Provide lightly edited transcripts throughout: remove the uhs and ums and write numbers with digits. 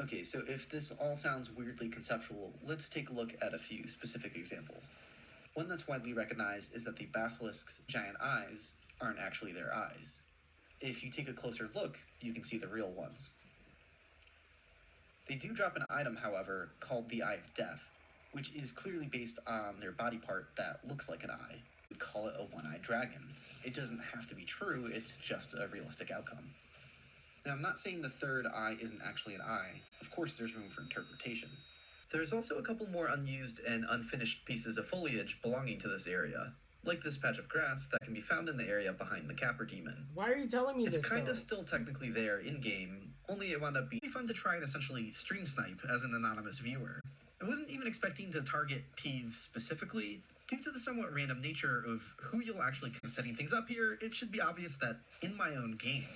Okay, so if this all sounds weirdly conceptual, let's take a look at a few specific examples. One that's widely recognized is that the basilisk's giant eyes aren't actually their eyes. If you take a closer look, you can see the real ones. They do drop an item, however, called the Eye of Death, which is clearly based on their body part that looks like an eye. We'd call it a one-eyed dragon. It doesn't have to be true, it's just a realistic outcome. Now, I'm not saying the third eye isn't actually an eye. Of course, there's room for interpretation. There's also a couple more unused and unfinished pieces of foliage belonging to this area, like this patch of grass that can be found in the area behind the Capper Demon. Why are you telling me this? It's kinda still technically there in-game, only it wound up being fun to try and essentially stream snipe as an anonymous viewer. I wasn't even expecting to target Peeve specifically. Due to the somewhat random nature of who you'll actually be setting things up here, it should be obvious that in my own game.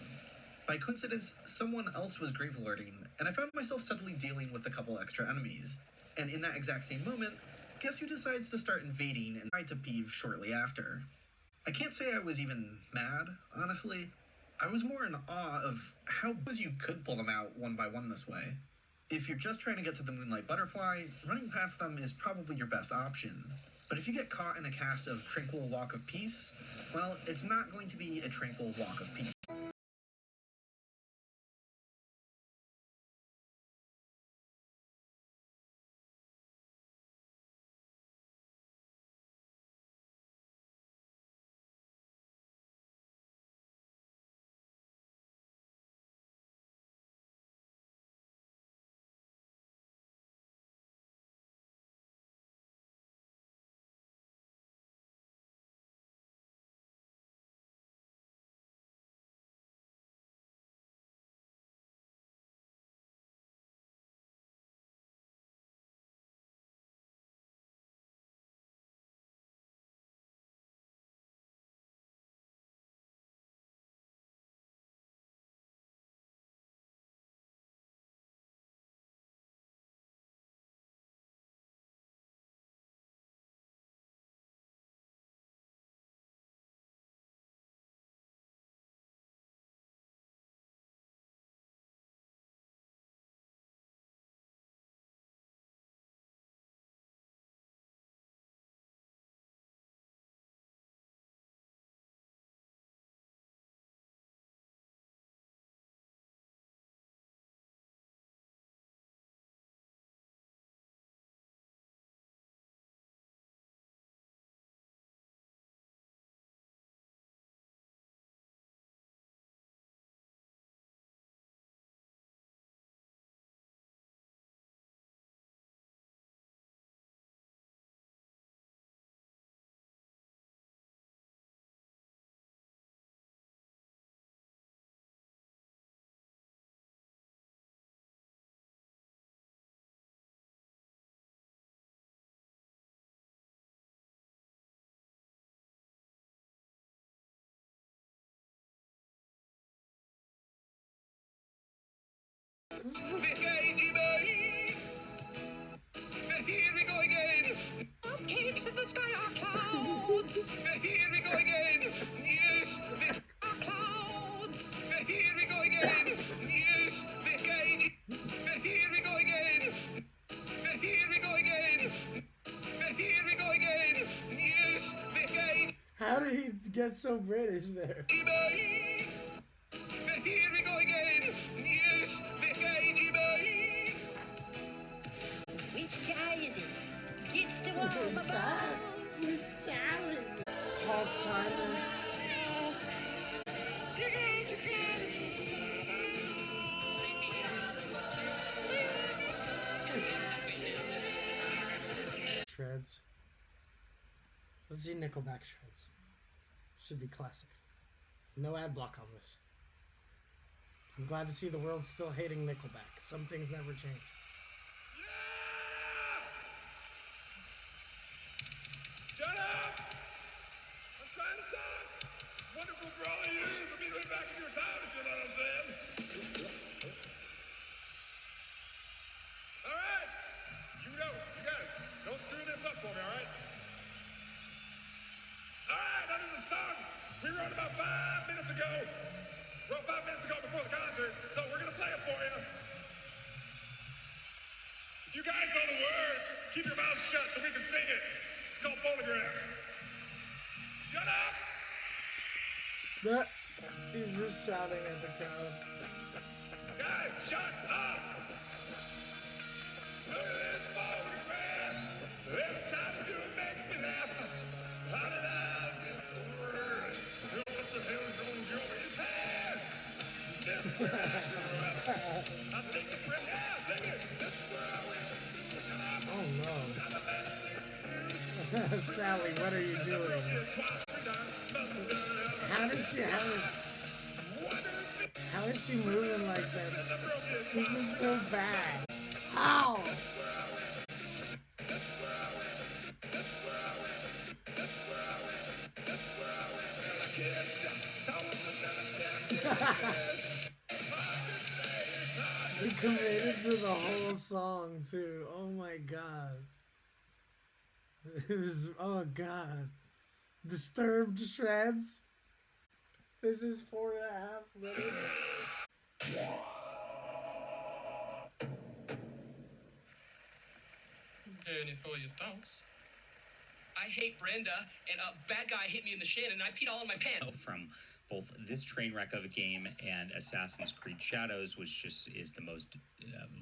By coincidence, someone else was grave alerting, and I found myself suddenly dealing with a couple extra enemies. And in that exact same moment, guess who decides to start invading and try to Peeve shortly after? I can't say I was even mad, honestly. I was more in awe of how you could pull them out one by one this way. If you're just trying to get to the Moonlight Butterfly, running past them is probably your best option. But if you get caught in a cast of Tranquil Walk of Peace, well, it's not going to be a Tranquil Walk of Peace. Here we go again! Cupcakes in the sky are clouds! Here we go again! Yes, are clouds! Here we go again! Yes, here we go again! Here we go again! Here we go again! Yes, how did he get so British there? Here we go again! Yes, which child is it? Gets to warm my bones. Which child is it? Paul Simon. Shreds. Let's do Nickelback Shreds. Should be classic. No ad block on this. I'm glad to see the world still hating Nickelback. Some things never change. Shut up! I'm trying to talk! It's wonderful for all of you for me to be back in your town, if you know what I'm saying. All right! You guys, don't screw this up for me, all right? All right, now this is a song we wrote about 5 minutes ago. Wrote 5 minutes ago before the concert, so we're gonna play it for you. You guys know the words. Keep your mouth shut so we can sing it. It's called phonograph. Shut up! He's just shouting at the crowd. Guys, shut up! Look at this phonograph. Every time you do it makes me laugh. How did I get so worried? What the hell is going on in his head? This is where I grew up. I think the friend, yeah, sing it. This is where I went. Shut up! Oh no. Sally, what are you doing? How is she moving like that? This is so bad. Ow! They committed to the whole song too. Oh my god. It was, oh god. Disturbed Shreds. This is 4.5 minutes. Any for your thoughts? I hate Brenda, and a bad guy hit me in the shin, and I peed all in my pants. From both this train wreck of a game and Assassin's Creed Shadows, which just is the most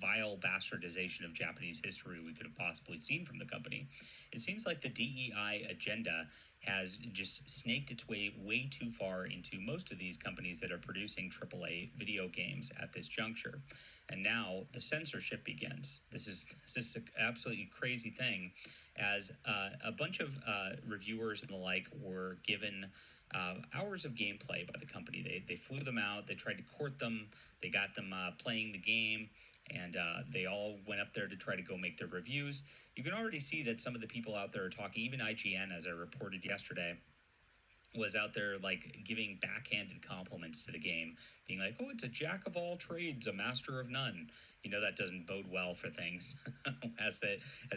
vile bastardization of Japanese history we could have possibly seen from the company. It seems like the DEI agenda has just snaked its way too far into most of these companies that are producing AAA video games at this juncture. And now the censorship begins. This is an absolutely crazy thing, as a bunch of reviewers and the like were given hours of gameplay by the company. They flew them out, they tried to court them, they got them playing the game, and they all went up there to try to go make their reviews. You can already see that some of the people out there are talking, even IGN, as I reported yesterday, was out there like giving backhanded compliments to the game, being like, oh, it's a jack of all trades, a master of none. You know, that doesn't bode well for things as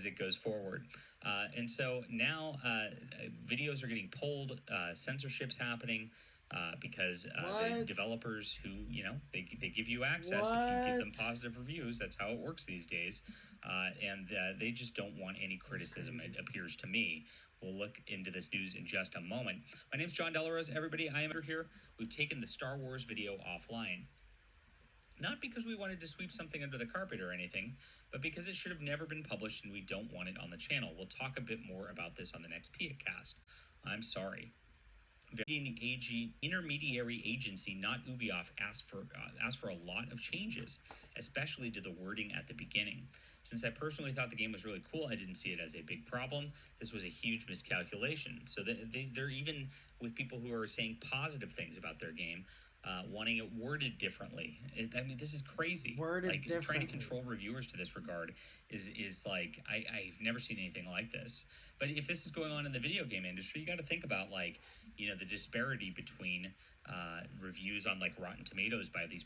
it goes forward. And so now videos are getting pulled, censorship's happening, because the developers who, you know, they give you access if you give them positive reviews. That's how it works these days. And they just don't want any criticism, it appears to me. We'll look into this news in just a moment. My name's John Delarose, everybody. I am here. We've taken the Star Wars video offline. Not because we wanted to sweep something under the carpet or anything, but because it should have never been published and we don't want it on the channel. We'll talk a bit more about this on the next PIAcast. I'm sorry. The intermediary agency, not Ubisoft, asked for a lot of changes, especially to the wording at the beginning. Since I personally thought the game was really cool, I didn't see it as a big problem. This was a huge miscalculation. So they're even with people who are saying positive things about their game, wanting it worded differently. I mean, this is crazy. Like trying to control reviewers to this regard is like I've never seen anything like this. But if this is going on in the video game industry, you got to think about, like, you know, the disparity between reviews on like Rotten Tomatoes by these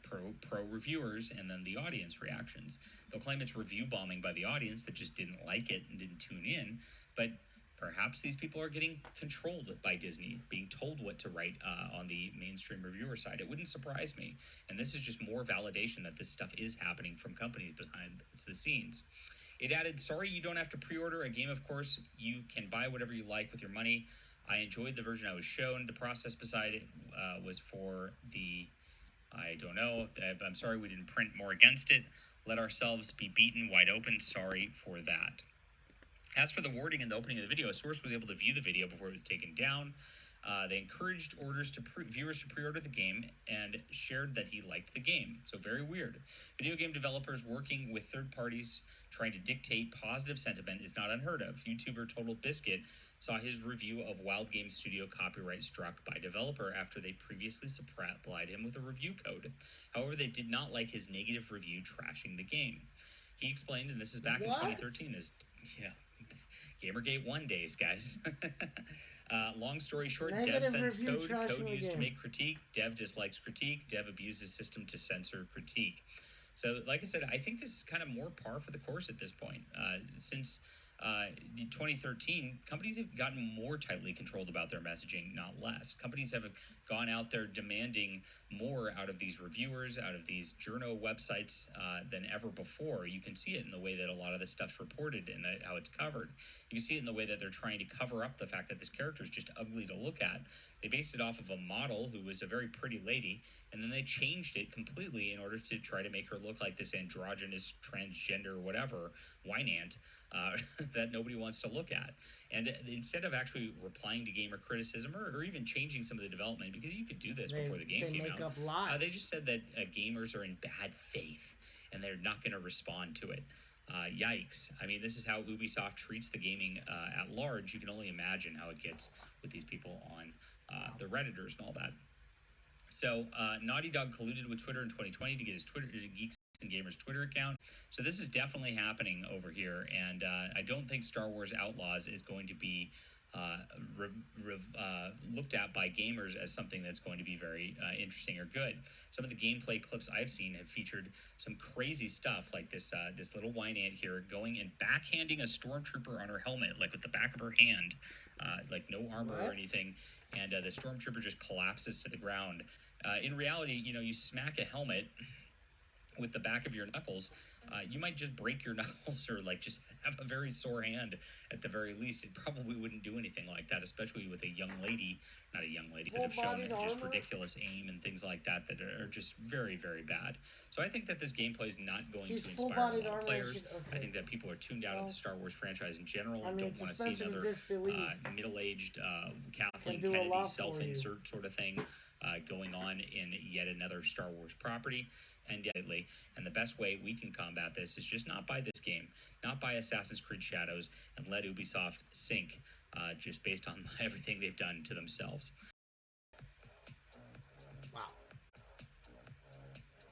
pro reviewers and then the audience reactions. They'll claim it's review bombing by the audience that just didn't like it and didn't tune in, but perhaps these people are getting controlled by Disney, being told what to write on the mainstream reviewer side. It wouldn't surprise me. And this is just more validation that this stuff is happening from companies behind the scenes. It added, sorry, you don't have to pre-order a game, of course. You can buy whatever you like with your money. I enjoyed the version I was shown. The process beside it was for the, I don't know, I'm sorry we didn't print more against it. Let ourselves be beaten wide open. Sorry for that. As for the wording in the opening of the video, a source was able to view the video before it was taken down. They encouraged viewers to pre-order the game and shared that he liked the game. So very weird. Video game developers working with third parties trying to dictate positive sentiment is not unheard of. YouTuber Total Biscuit saw his review of Wild Game Studio copyright struck by developer after they previously supplied him with a review code. However, they did not like his negative review trashing the game. He explained, and this is back in 2013, this, you know, Gamergate 1 days, guys. Long story short, Negative dev sends code used to game. make critique, dev dislikes critique, dev abuses system to censor critique. So, like I said, I think this is kind of more par for the course at this point. Since 2013, companies have gotten more tightly controlled about their messaging, not less. Companies have gone out there demanding more out of these reviewers, out of these journo websites than ever before. You can see it in the way that a lot of this stuff's reported and how it's covered. You can see it in the way that they're trying to cover up the fact that this character is just ugly to look at. They based it off of a model who was a very pretty lady, and then they changed it completely in order to try to make her look like this androgynous, transgender, whatever, wine ant that nobody wants to look at. And instead of actually replying to gamer criticism or even changing some of the development, because you could do this before the game came out, they just said that gamers are in bad faith and they're not going to respond to it. Yikes. I mean, this is how Ubisoft treats the gaming at large. You can only imagine how it gets with these people on the Redditors and all that. So Naughty Dog colluded with Twitter in 2020 to get his Geeks and Gamers Twitter account. So this is definitely happening over here, and I don't think Star Wars Outlaws is going to be looked at by gamers as something that's going to be very interesting or good. Some of the gameplay clips I've seen have featured some crazy stuff, like this little wine ant here going and backhanding a stormtrooper on her helmet, like with the back of her hand, like no armor or anything, and the stormtrooper just collapses to the ground. In reality, you smack a helmet with the back of your knuckles, you might just break your knuckles or like just have a very sore hand at the very least. It probably wouldn't do anything like that, especially with a young lady, not a young lady, that have shown just ridiculous aim and things like that that are just very, very bad. So I think that this gameplay is not going to inspire a lot of players. I think that people are tuned out of the Star Wars franchise in general and don't want to see another middle-aged Kathleen Kennedy self-insert sort of thing going on in yet another Star Wars property. And the best way we can combat this is just not buy this game, not buy Assassin's Creed Shadows, and let Ubisoft sink just based on everything they've done to themselves.